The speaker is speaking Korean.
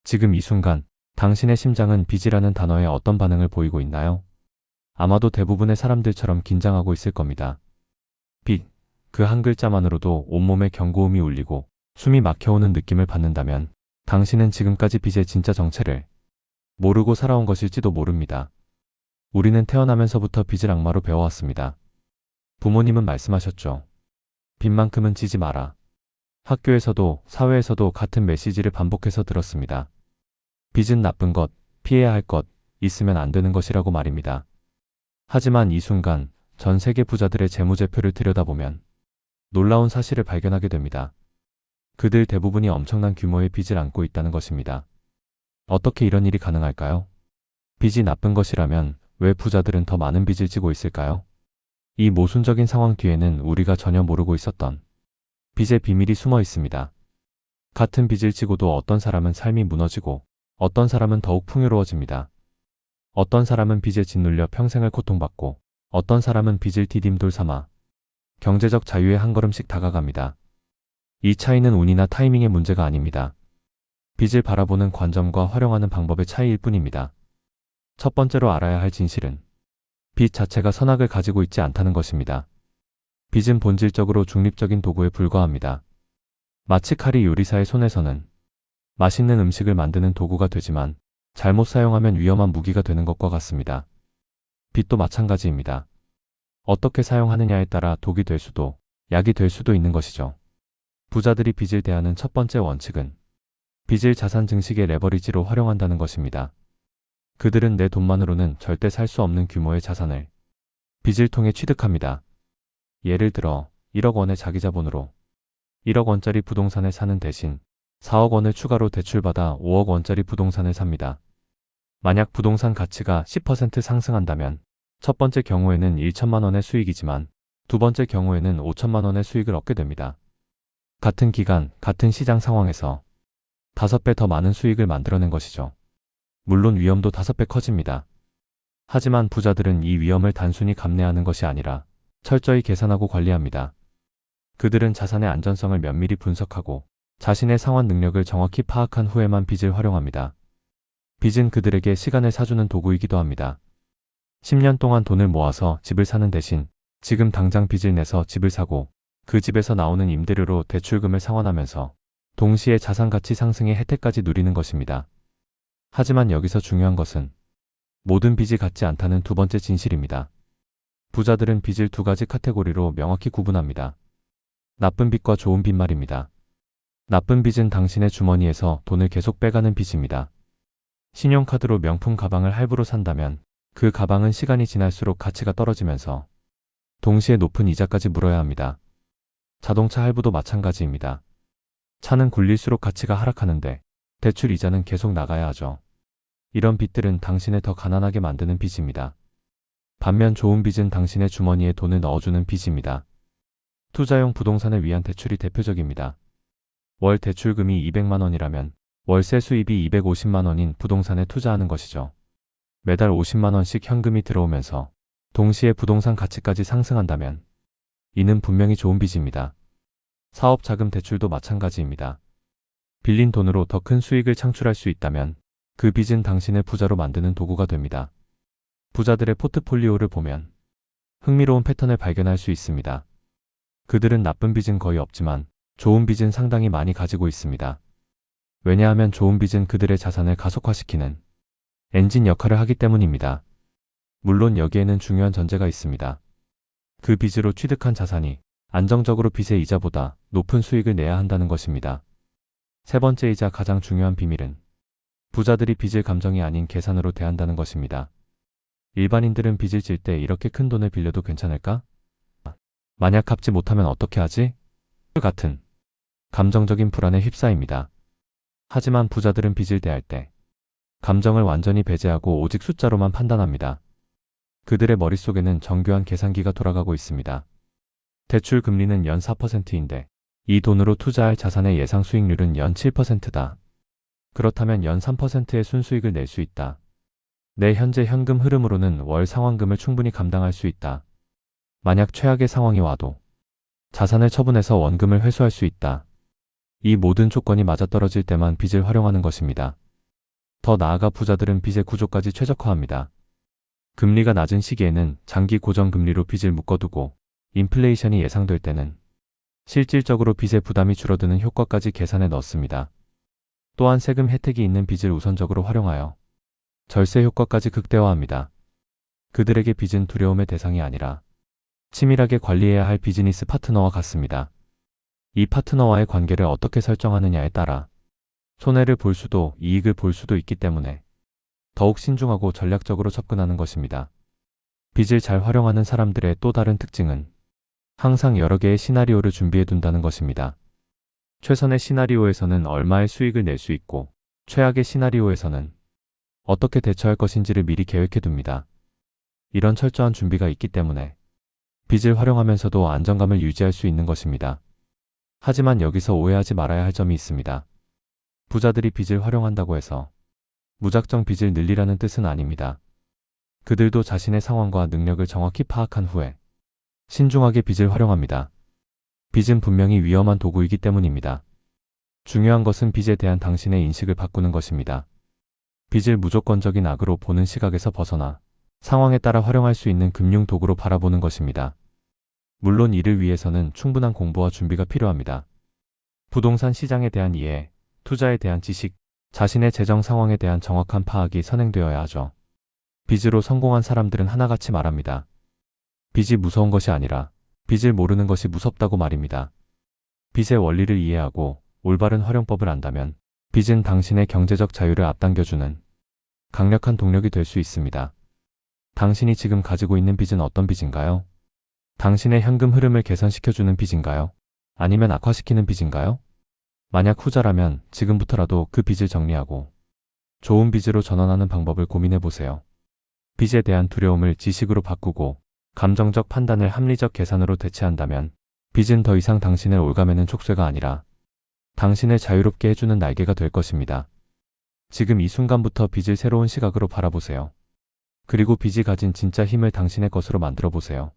지금 이 순간 당신의 심장은 빚이라는 단어에 어떤 반응을 보이고 있나요? 아마도 대부분의 사람들처럼 긴장하고 있을 겁니다. 빚, 그 한 글자만으로도 온몸에 경고음이 울리고 숨이 막혀오는 느낌을 받는다면 당신은 지금까지 빚의 진짜 정체를 모르고 살아온 것일지도 모릅니다. 우리는 태어나면서부터 빚을 악마로 배워왔습니다. 부모님은 말씀하셨죠. 빚만큼은 지지 마라. 학교에서도 사회에서도 같은 메시지를 반복해서 들었습니다. 빚은 나쁜 것, 피해야 할 것, 있으면 안 되는 것이라고 말입니다. 하지만 이 순간 전 세계 부자들의 재무제표를 들여다보면 놀라운 사실을 발견하게 됩니다. 그들 대부분이 엄청난 규모의 빚을 안고 있다는 것입니다. 어떻게 이런 일이 가능할까요? 빚이 나쁜 것이라면 왜 부자들은 더 많은 빚을 지고 있을까요? 이 모순적인 상황 뒤에는 우리가 전혀 모르고 있었던 빚의 비밀이 숨어 있습니다. 같은 빚을 지고도 어떤 사람은 삶이 무너지고 어떤 사람은 더욱 풍요로워집니다. 어떤 사람은 빚에 짓눌려 평생을 고통받고 어떤 사람은 빚을 디딤돌 삼아 경제적 자유에 한 걸음씩 다가갑니다. 이 차이는 운이나 타이밍의 문제가 아닙니다. 빚을 바라보는 관점과 활용하는 방법의 차이일 뿐입니다. 첫 번째로 알아야 할 진실은 빚 자체가 선악을 가지고 있지 않다는 것입니다. 빚은 본질적으로 중립적인 도구에 불과합니다. 마치 칼이 요리사의 손에서는 맛있는 음식을 만드는 도구가 되지만 잘못 사용하면 위험한 무기가 되는 것과 같습니다. 빚도 마찬가지입니다. 어떻게 사용하느냐에 따라 독이 될 수도 약이 될 수도 있는 것이죠. 부자들이 빚을 대하는 첫 번째 원칙은 빚을 자산 증식의 레버리지로 활용한다는 것입니다. 그들은 내 돈만으로는 절대 살 수 없는 규모의 자산을 빚을 통해 취득합니다. 예를 들어 1억 원의 자기 자본으로 1억 원짜리 부동산을 사는 대신 4억 원을 추가로 대출받아 5억 원짜리 부동산을 삽니다. 만약 부동산 가치가 10% 상승한다면 첫 번째 경우에는 1천만 원의 수익이지만 두 번째 경우에는 5천만 원의 수익을 얻게 됩니다. 같은 기간, 같은 시장 상황에서 5배 더 많은 수익을 만들어낸 것이죠. 물론 위험도 5배 커집니다. 하지만 부자들은 이 위험을 단순히 감내하는 것이 아니라 철저히 계산하고 관리합니다. 그들은 자산의 안전성을 면밀히 분석하고 자신의 상환 능력을 정확히 파악한 후에만 빚을 활용합니다. 빚은 그들에게 시간을 사주는 도구이기도 합니다. 10년 동안 돈을 모아서 집을 사는 대신 지금 당장 빚을 내서 집을 사고 그 집에서 나오는 임대료로 대출금을 상환하면서 동시에 자산 가치 상승의 혜택까지 누리는 것입니다. 하지만 여기서 중요한 것은 모든 빚이 같지 않다는 두 번째 진실입니다. 부자들은 빚을 두 가지 카테고리로 명확히 구분합니다. 나쁜 빚과 좋은 빚 말입니다. 나쁜 빚은 당신의 주머니에서 돈을 계속 빼가는 빚입니다. 신용카드로 명품 가방을 할부로 산다면 그 가방은 시간이 지날수록 가치가 떨어지면서 동시에 높은 이자까지 물어야 합니다. 자동차 할부도 마찬가지입니다. 차는 굴릴수록 가치가 하락하는데 대출 이자는 계속 나가야 하죠. 이런 빚들은 당신을 더 가난하게 만드는 빚입니다. 반면 좋은 빚은 당신의 주머니에 돈을 넣어주는 빚입니다. 투자용 부동산을 위한 대출이 대표적입니다. 월 대출금이 200만 원이라면 월세 수입이 250만 원인 부동산에 투자하는 것이죠. 매달 50만 원씩 현금이 들어오면서 동시에 부동산 가치까지 상승한다면 이는 분명히 좋은 빚입니다. 사업 자금 대출도 마찬가지입니다. 빌린 돈으로 더 큰 수익을 창출할 수 있다면 그 빚은 당신을 부자로 만드는 도구가 됩니다. 부자들의 포트폴리오를 보면 흥미로운 패턴을 발견할 수 있습니다. 그들은 나쁜 빚은 거의 없지만 좋은 빚은 상당히 많이 가지고 있습니다. 왜냐하면 좋은 빚은 그들의 자산을 가속화시키는 엔진 역할을 하기 때문입니다. 물론 여기에는 중요한 전제가 있습니다. 그 빚으로 취득한 자산이 안정적으로 빚의 이자보다 높은 수익을 내야 한다는 것입니다. 세 번째이자 가장 중요한 비밀은 부자들이 빚을 감정이 아닌 계산으로 대한다는 것입니다. 일반인들은 빚을 질 때 이렇게 큰 돈을 빌려도 괜찮을까? 만약 갚지 못하면 어떻게 하지? 같은 감정적인 불안에 휩싸입니다. 하지만 부자들은 빚을 대할 때 감정을 완전히 배제하고 오직 숫자로만 판단합니다. 그들의 머릿속에는 정교한 계산기가 돌아가고 있습니다. 대출 금리는 연 4%인데 이 돈으로 투자할 자산의 예상 수익률은 연 7%다. 그렇다면 연 3%의 순수익을 낼 수 있다. 내 현재 현금 흐름으로는 월 상환금을 충분히 감당할 수 있다. 만약 최악의 상황이 와도 자산을 처분해서 원금을 회수할 수 있다. 이 모든 조건이 맞아떨어질 때만 빚을 활용하는 것입니다. 더 나아가 부자들은 빚의 구조까지 최적화합니다. 금리가 낮은 시기에는 장기 고정금리로 빚을 묶어두고 인플레이션이 예상될 때는 실질적으로 빚의 부담이 줄어드는 효과까지 계산해 넣습니다. 또한 세금 혜택이 있는 빚을 우선적으로 활용하여 절세 효과까지 극대화합니다. 그들에게 빚은 두려움의 대상이 아니라 치밀하게 관리해야 할 비즈니스 파트너와 같습니다. 이 파트너와의 관계를 어떻게 설정하느냐에 따라 손해를 볼 수도 이익을 볼 수도 있기 때문에 더욱 신중하고 전략적으로 접근하는 것입니다. 빚을 잘 활용하는 사람들의 또 다른 특징은 항상 여러 개의 시나리오를 준비해 둔다는 것입니다. 최선의 시나리오에서는 얼마의 수익을 낼 수 있고 최악의 시나리오에서는 어떻게 대처할 것인지를 미리 계획해 둡니다. 이런 철저한 준비가 있기 때문에 빚을 활용하면서도 안정감을 유지할 수 있는 것입니다. 하지만 여기서 오해하지 말아야 할 점이 있습니다. 부자들이 빚을 활용한다고 해서 무작정 빚을 늘리라는 뜻은 아닙니다. 그들도 자신의 상황과 능력을 정확히 파악한 후에 신중하게 빚을 활용합니다. 빚은 분명히 위험한 도구이기 때문입니다. 중요한 것은 빚에 대한 당신의 인식을 바꾸는 것입니다. 빚을 무조건적인 악으로 보는 시각에서 벗어나 상황에 따라 활용할 수 있는 금융 도구로 바라보는 것입니다. 물론 이를 위해서는 충분한 공부와 준비가 필요합니다. 부동산 시장에 대한 이해, 투자에 대한 지식, 자신의 재정 상황에 대한 정확한 파악이 선행되어야 하죠. 빚으로 성공한 사람들은 하나같이 말합니다. 빚이 무서운 것이 아니라 빚을 모르는 것이 무섭다고 말입니다. 빚의 원리를 이해하고 올바른 활용법을 안다면 빚은 당신의 경제적 자유를 앞당겨주는 강력한 동력이 될 수 있습니다. 당신이 지금 가지고 있는 빚은 어떤 빚인가요? 당신의 현금 흐름을 개선시켜주는 빚인가요? 아니면 악화시키는 빚인가요? 만약 후자라면 지금부터라도 그 빚을 정리하고 좋은 빚으로 전환하는 방법을 고민해보세요. 빚에 대한 두려움을 지식으로 바꾸고 감정적 판단을 합리적 계산으로 대체한다면 빚은 더 이상 당신을 올가매는 촉쇠가 아니라 당신을 자유롭게 해주는 날개가 될 것입니다. 지금 이 순간부터 빚을 새로운 시각으로 바라보세요. 그리고 빚이 가진 진짜 힘을 당신의 것으로 만들어 보세요.